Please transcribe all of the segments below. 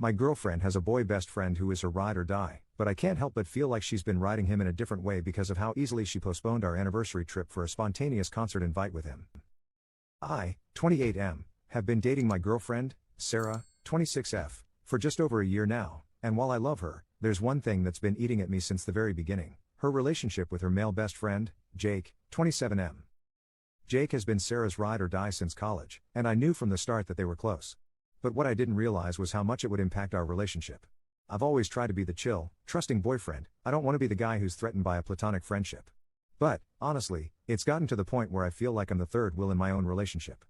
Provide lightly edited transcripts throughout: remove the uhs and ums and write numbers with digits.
My girlfriend has a boy best friend who is her ride or die, but I can't help but feel like she's been riding him in a different way because of how easily she postponed our anniversary trip for a spontaneous concert invite with him. I, 28M, have been dating my girlfriend, Sarah, 26F, for just over a year now, and while I love her, there's one thing that's been eating at me since the very beginning: her relationship with her male best friend, Jake, 27M. Jake has been Sarah's ride or die since college, and I knew from the start that they were close. But what I didn't realize was how much it would impact our relationship. I've always tried to be the chill, trusting boyfriend. I don't want to be the guy who's threatened by a platonic friendship. But, honestly, it's gotten to the point where I feel like I'm the third wheel in my own relationship.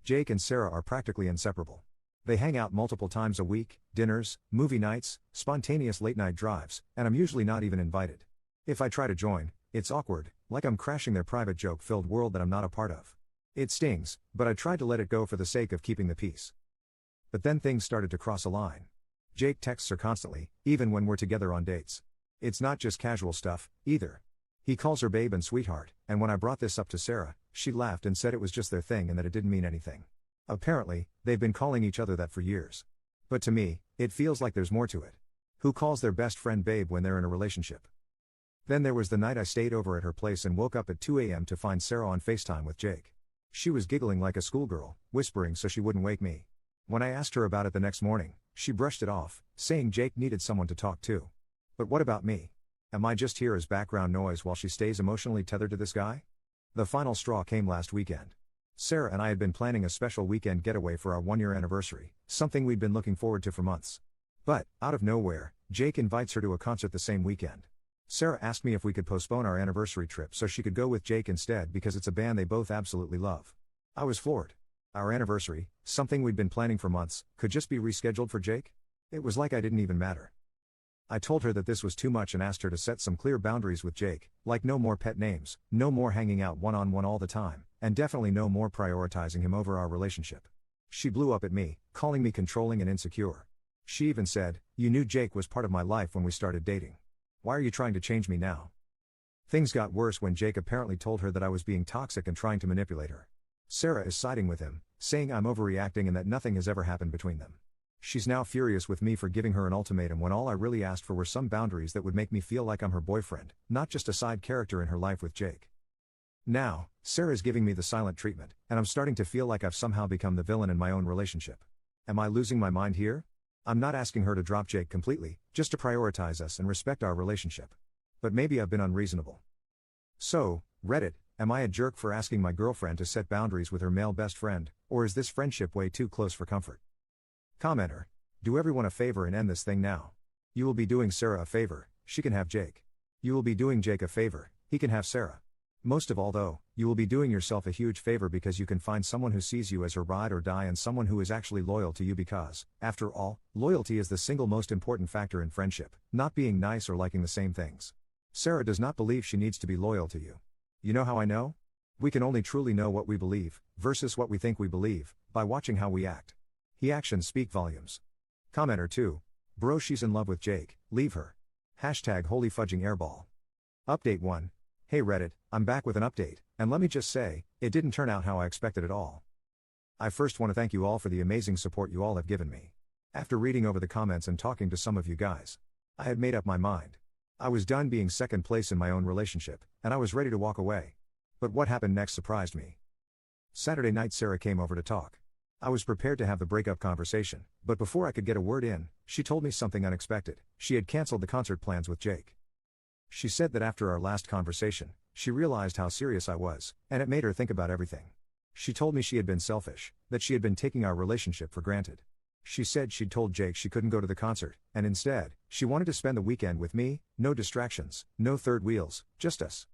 Jake and Sarah are practically inseparable. They hang out multiple times a week, dinners, movie nights, spontaneous late-night drives, and I'm usually not even invited. If I try to join, it's awkward, like I'm crashing their private joke-filled world that I'm not a part of. It stings, but I tried to let it go for the sake of keeping the peace. But then things started to cross a line. Jake texts her constantly, even when we're together on dates. It's not just casual stuff, either. He calls her babe and sweetheart, and when I brought this up to Sarah, she laughed and said it was just their thing and that it didn't mean anything. Apparently, they've been calling each other that for years. But to me, it feels like there's more to it. Who calls their best friend babe when they're in a relationship? Then there was the night I stayed over at her place and woke up at 2 a.m. to find Sarah on FaceTime with Jake. She was giggling like a schoolgirl, whispering so she wouldn't wake me. When I asked her about it the next morning, she brushed it off, saying Jake needed someone to talk to. But what about me? Am I just here as background noise while she stays emotionally tethered to this guy? The final straw came last weekend. Sarah and I had been planning a special weekend getaway for our 1-year anniversary, something we'd been looking forward to for months. But, out of nowhere, Jake invites her to a concert the same weekend. Sarah asked me if we could postpone our anniversary trip so she could go with Jake instead because it's a band they both absolutely love. I was floored. Our anniversary, something we'd been planning for months, could just be rescheduled for Jake? It was like I didn't even matter. I told her that this was too much and asked her to set some clear boundaries with Jake, like no more pet names, no more hanging out one-on-one all the time, and definitely no more prioritizing him over our relationship. She blew up at me, calling me controlling and insecure. She even said, "You knew Jake was part of my life when we started dating. Why are you trying to change me now?" Things got worse when Jake apparently told her that I was being toxic and trying to manipulate her. Sarah is siding with him, saying I'm overreacting and that nothing has ever happened between them. She's now furious with me for giving her an ultimatum when all I really asked for were some boundaries that would make me feel like I'm her boyfriend, not just a side character in her life with Jake. Now, Sarah's giving me the silent treatment, and I'm starting to feel like I've somehow become the villain in my own relationship. Am I losing my mind here? I'm not asking her to drop Jake completely, just to prioritize us and respect our relationship. But maybe I've been unreasonable. So, Reddit, am I a jerk for asking my girlfriend to set boundaries with her male best friend, or is this friendship way too close for comfort? Commenter, do everyone a favor and end this thing now. You will be doing Sarah a favor, she can have Jake. You will be doing Jake a favor, he can have Sarah. Most of all though, you will be doing yourself a huge favor because you can find someone who sees you as her ride or die and someone who is actually loyal to you because, after all, loyalty is the single most important factor in friendship, not being nice or liking the same things. Sarah does not believe she needs to be loyal to you. You know how I know? We can only truly know what we believe, versus what we think we believe, by watching how we act. He actions speak volumes. Commenter 2. Bro, she's in love with Jake, leave her. Hashtag holy fudging airball. Update 1. Hey Reddit, I'm back with an update, and let me just say, it didn't turn out how I expected at all. I first want to thank you all for the amazing support you all have given me. After reading over the comments and talking to some of you guys, I had made up my mind. I was done being second place in my own relationship, and I was ready to walk away. But what happened next surprised me. Saturday night Sarah came over to talk. I was prepared to have the breakup conversation, but before I could get a word in, she told me something unexpected. She had canceled the concert plans with Jake. She said that after our last conversation, she realized how serious I was, and it made her think about everything. She told me she had been selfish, that she had been taking our relationship for granted. She said she'd told Jake she couldn't go to the concert, and instead, she wanted to spend the weekend with me, no distractions, no third wheels, just us.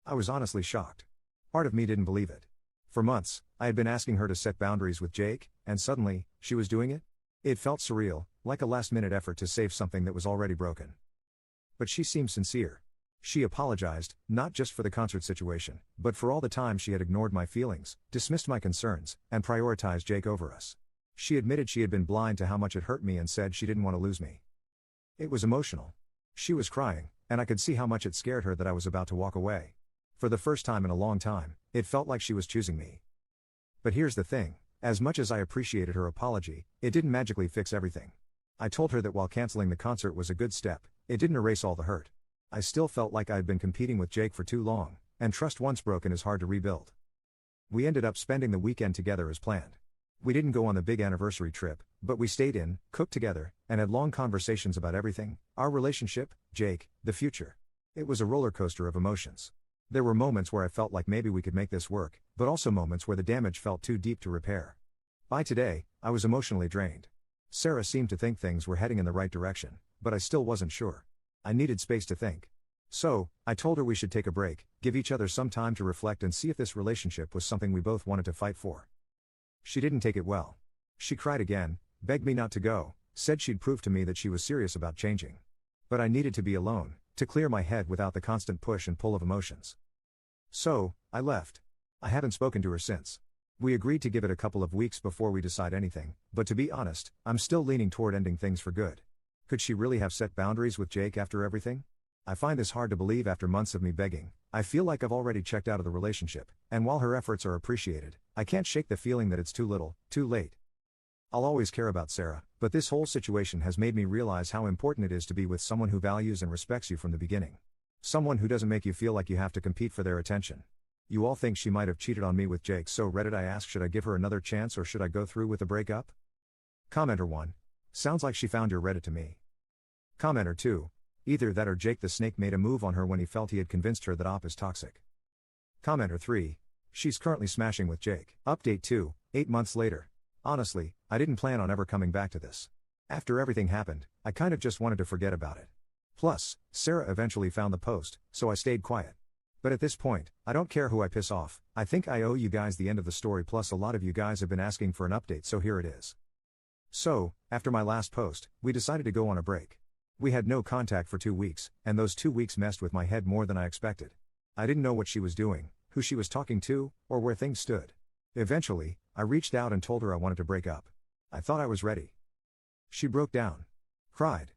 I was honestly shocked. Part of me didn't believe it. For months, I had been asking her to set boundaries with Jake, and suddenly, she was doing it? It felt surreal, like a last-minute effort to save something that was already broken. But she seemed sincere. She apologized, not just for the concert situation, but for all the time she had ignored my feelings, dismissed my concerns, and prioritized Jake over us. She admitted she had been blind to how much it hurt me and said she didn't want to lose me. It was emotional. She was crying, and I could see how much it scared her that I was about to walk away. For the first time in a long time, it felt like she was choosing me. But here's the thing, as much as I appreciated her apology, it didn't magically fix everything. I told her that while canceling the concert was a good step, it didn't erase all the hurt. I still felt like I had been competing with Jake for too long, and trust once broken is hard to rebuild. We ended up spending the weekend together as planned. We didn't go on the big anniversary trip, but we stayed in, cooked together, and had long conversations about everything: our relationship, Jake, the future. It was a roller coaster of emotions. There were moments where I felt like maybe we could make this work, but also moments where the damage felt too deep to repair. By today, I was emotionally drained. Sarah seemed to think things were heading in the right direction, but I still wasn't sure. I needed space to think. So, I told her we should take a break, give each other some time to reflect and see if this relationship was something we both wanted to fight for. She didn't take it well. She cried again, begged me not to go, said she'd prove to me that she was serious about changing. But I needed to be alone, to clear my head without the constant push and pull of emotions. So, I left. I haven't spoken to her since. We agreed to give it a couple of weeks before we decide anything, but to be honest, I'm still leaning toward ending things for good. Could she really have set boundaries with Jake after everything? I find this hard to believe after months of me begging. I feel like I've already checked out of the relationship, and while her efforts are appreciated, I can't shake the feeling that it's too little, too late. I'll always care about Sarah, but this whole situation has made me realize how important it is to be with someone who values and respects you from the beginning. Someone who doesn't make you feel like you have to compete for their attention. You all think she might have cheated on me with Jake, so Reddit I asked, should I give her another chance or should I go through with the breakup? Commenter 1. Sounds like she found your Reddit to me. Commenter 2. Either that or Jake the Snake made a move on her when he felt he had convinced her that Op is toxic. Commenter 3. She's currently smashing with Jake. Update 2, 8 months later. Honestly, I didn't plan on ever coming back to this. After everything happened, I kind of just wanted to forget about it. Plus, Sarah eventually found the post, so I stayed quiet. But at this point, I don't care who I piss off. I think I owe you guys the end of the story, plus a lot of you guys have been asking for an update, so here it is. So, after my last post, we decided to go on a break. We had no contact for 2 weeks, and those 2 weeks messed with my head more than I expected. I didn't know what she was doing, who she was talking to, or where things stood. Eventually, I reached out and told her I wanted to break up. I thought I was ready. She broke down. Cried.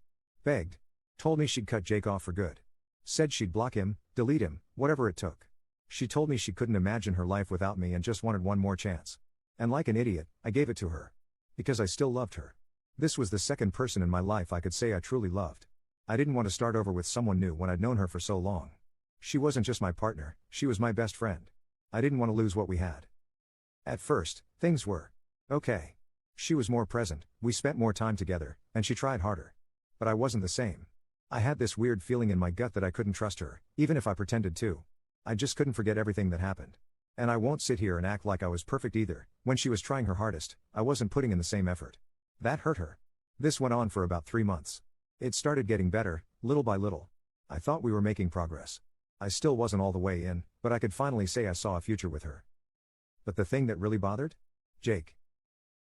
Begged. Told me she'd cut Jake off for good. Said she'd block him, delete him, whatever it took. She told me she couldn't imagine her life without me and just wanted one more chance. And like an idiot, I gave it to her. Because I still loved her. This was the second person in my life I could say I truly loved. I didn't want to start over with someone new when I'd known her for so long. She wasn't just my partner, she was my best friend. I didn't want to lose what we had. At first, things were okay. She was more present, we spent more time together, and she tried harder. But I wasn't the same. I had this weird feeling in my gut that I couldn't trust her, even if I pretended to. I just couldn't forget everything that happened. And I won't sit here and act like I was perfect either. When she was trying her hardest, I wasn't putting in the same effort. That hurt her. This went on for about 3 months. It started getting better, little by little. I thought we were making progress. I still wasn't all the way in, but I could finally say I saw a future with her. But the thing that really bothered? Jake.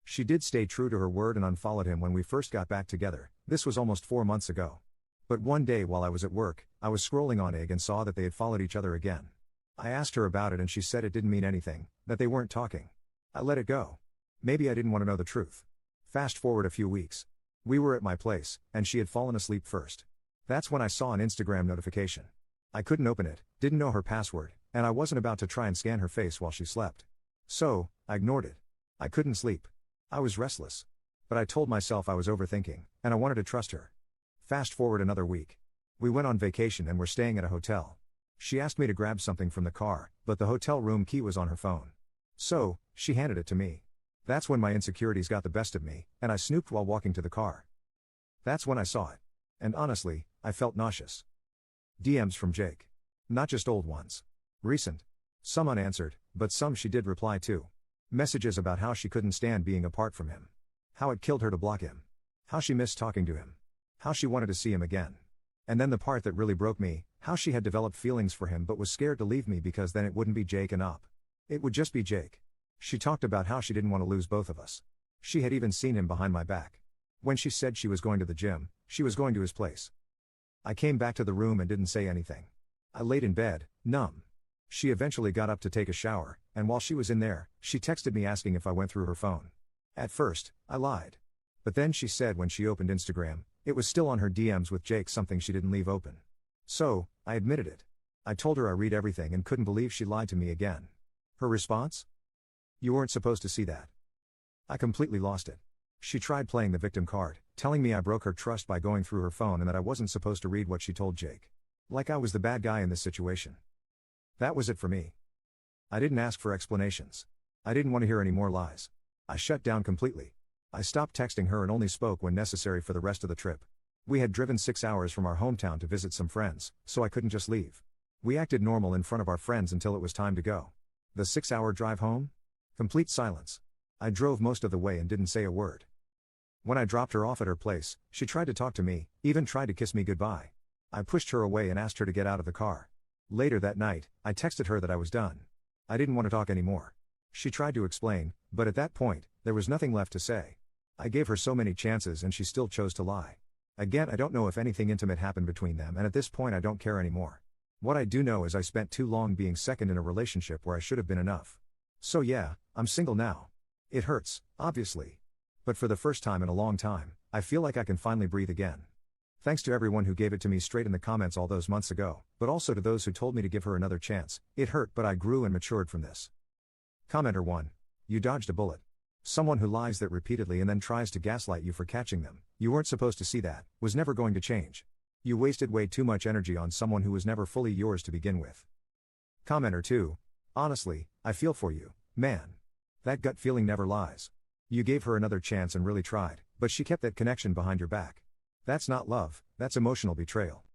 She did stay true to her word and unfollowed him when we first got back together. This was almost 4 months ago. But one day while I was at work, I was scrolling on Egg and saw that they had followed each other again. I asked her about it and she said it didn't mean anything, that they weren't talking. I let it go. Maybe I didn't want to know the truth. Fast forward a few weeks. We were at my place, and she had fallen asleep first. That's when I saw an Instagram notification. I couldn't open it, didn't know her password, and I wasn't about to try and scan her face while she slept. So, I ignored it. I couldn't sleep. I was restless. But I told myself I was overthinking, and I wanted to trust her. Fast forward another week. We went on vacation and were staying at a hotel. She asked me to grab something from the car, but the hotel room key was on her phone. So, she handed it to me. That's when my insecurities got the best of me, and I snooped while walking to the car. That's when I saw it. And honestly, I felt nauseous. DMs from Jake. Not just old ones. Recent. Some unanswered, but some she did reply to. Messages about how she couldn't stand being apart from him. How it killed her to block him. How she missed talking to him. How she wanted to see him again. And then the part that really broke me, how she had developed feelings for him but was scared to leave me because then it wouldn't be Jake and Op. It would just be Jake. She talked about how she didn't want to lose both of us. She had even seen him behind my back. When she said she was going to the gym, she was going to his place. I came back to the room and didn't say anything. I laid in bed, numb. She eventually got up to take a shower, and while she was in there, she texted me asking if I went through her phone. At first, I lied. But then she said when she opened Instagram, it was still on her DMs with Jake, something she didn't leave open. So, I admitted it. I told her I read everything and couldn't believe she lied to me again. Her response? You weren't supposed to see that. I completely lost it. She tried playing the victim card, telling me I broke her trust by going through her phone and that I wasn't supposed to read what she told Jake. Like I was the bad guy in this situation. That was it for me. I didn't ask for explanations. I didn't want to hear any more lies. I shut down completely. I stopped texting her and only spoke when necessary for the rest of the trip. We had driven 6 hours from our hometown to visit some friends, so I couldn't just leave. We acted normal in front of our friends until it was time to go. The 6-hour drive home? Complete silence. I drove most of the way and didn't say a word. When I dropped her off at her place, she tried to talk to me, even tried to kiss me goodbye. I pushed her away and asked her to get out of the car. Later that night, I texted her that I was done. I didn't want to talk anymore. She tried to explain, but at that point, there was nothing left to say. I gave her so many chances and she still chose to lie. Again, I don't know if anything intimate happened between them, and at this point I don't care anymore. What I do know is I spent too long being second in a relationship where I should have been enough. So yeah, I'm single now. It hurts, obviously. But for the first time in a long time, I feel like I can finally breathe again. Thanks to everyone who gave it to me straight in the comments all those months ago, but also to those who told me to give her another chance. It hurt, but I grew and matured from this. Commenter 1. You dodged a bullet. Someone who lies that repeatedly and then tries to gaslight you for catching them. You weren't supposed to see that, was never going to change. You wasted way too much energy on someone who was never fully yours to begin with. Commenter 2. Honestly, I feel for you, man. That gut feeling never lies. You gave her another chance and really tried, but she kept that connection behind your back. That's not love, that's emotional betrayal.